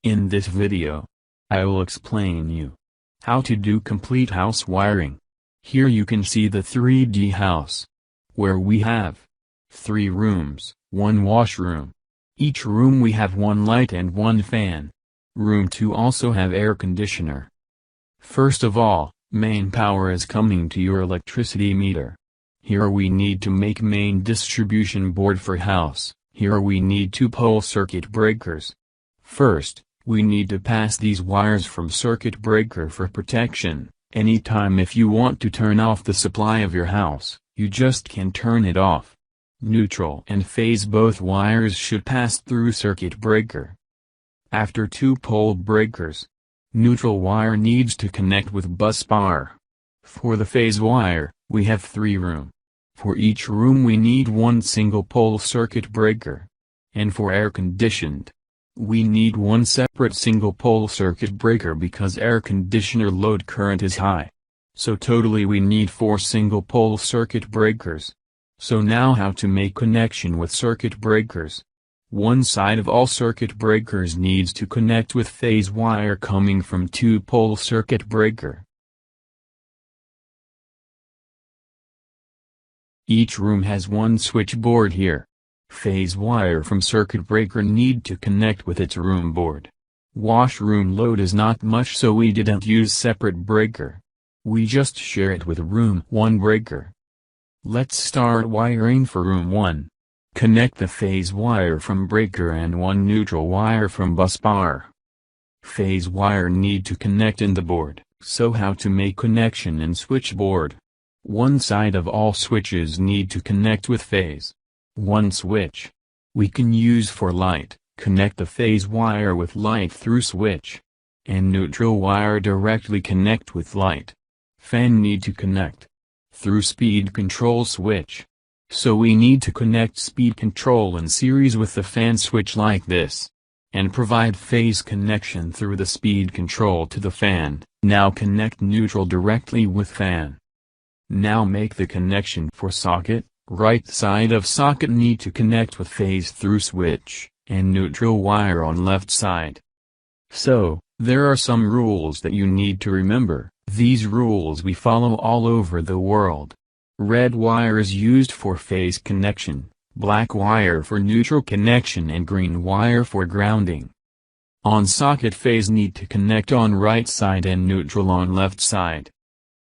In this video, I will explain you how to do complete house wiring. Here you can see the 3D house, where we have 3 rooms, 1 washroom. Each room we have 1 light and 1 fan. Room 2 also have air conditioner. First of all, main power is coming to your electricity meter. Here we need to make main distribution board for house. Here we need 2 pole circuit breakers. First, we need to pass these wires from circuit breaker for protection. Anytime if you want to turn off the supply of your house, you just can turn it off. Neutral and phase both wires should pass through circuit breaker. After 2 pole breakers, neutral wire needs to connect with bus bar. For the phase wire, we have 3 room. For each room we need 1 single pole circuit breaker. And for air conditioned, we need 1 separate single pole circuit breaker because air conditioner load current is high. So totally we need 4 single pole circuit breakers. So now how to make connection with circuit breakers. One side of all circuit breakers needs to connect with phase wire coming from 2 pole circuit breaker. Each room has 1 switchboard here. Phase wire from circuit breaker need to connect with its room board. Washroom load is not much so we didn't use separate breaker. We just share it with room 1 breaker. Let's start wiring for room 1. Connect the phase wire from breaker and 1 neutral wire from bus bar. Phase wire need to connect in the board, so how to make connection in switchboard. One side of all switches need to connect with phase. 1 switch we can use for light, connect the phase wire with light through switch. And neutral wire directly connect with light. Fan need to connect through speed control switch. So we need to connect speed control in series with the fan switch like this. And provide phase connection through the speed control to the fan. Now connect neutral directly with fan. Now make the connection for socket. Right side of socket need to connect with phase through switch, and neutral wire on left side. So, there are some rules that you need to remember. These rules we follow all over the world. Red wire is used for phase connection, black wire for neutral connection and green wire for grounding. On socket phase need to connect on right side and neutral on left side.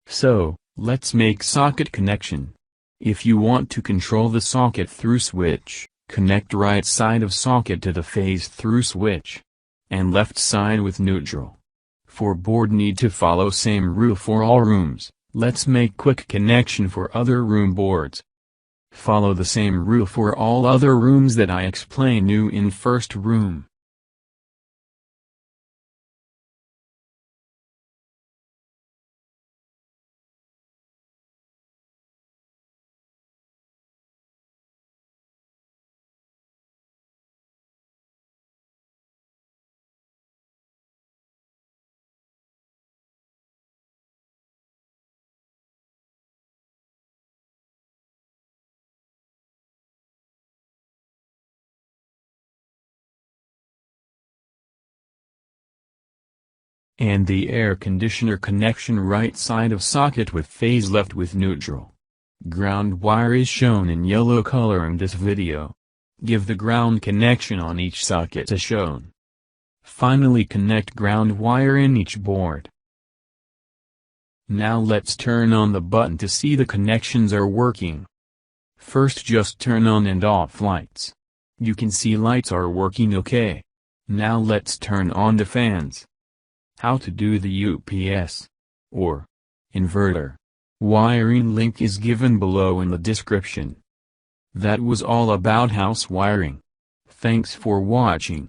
So, let's make socket connection. If you want to control the socket through switch, connect right side of socket to the phase through switch. And left side with neutral. For board need to follow same rule for all rooms. Let's make quick connection for other room boards. Follow the same rule for all other rooms that I explain you in first room. And the air conditioner connection right side of socket with phase left with neutral. Ground wire is shown in yellow color in this video. Give the ground connection on each socket as shown. Finally connect ground wire in each board. Now let's turn on the button to see the connections are working. First just turn on and off lights. You can see lights are working okay. Now let's turn on the fans. How to do the UPS or inverter wiring link is given below in the description. That was all about house wiring. Thanks for watching.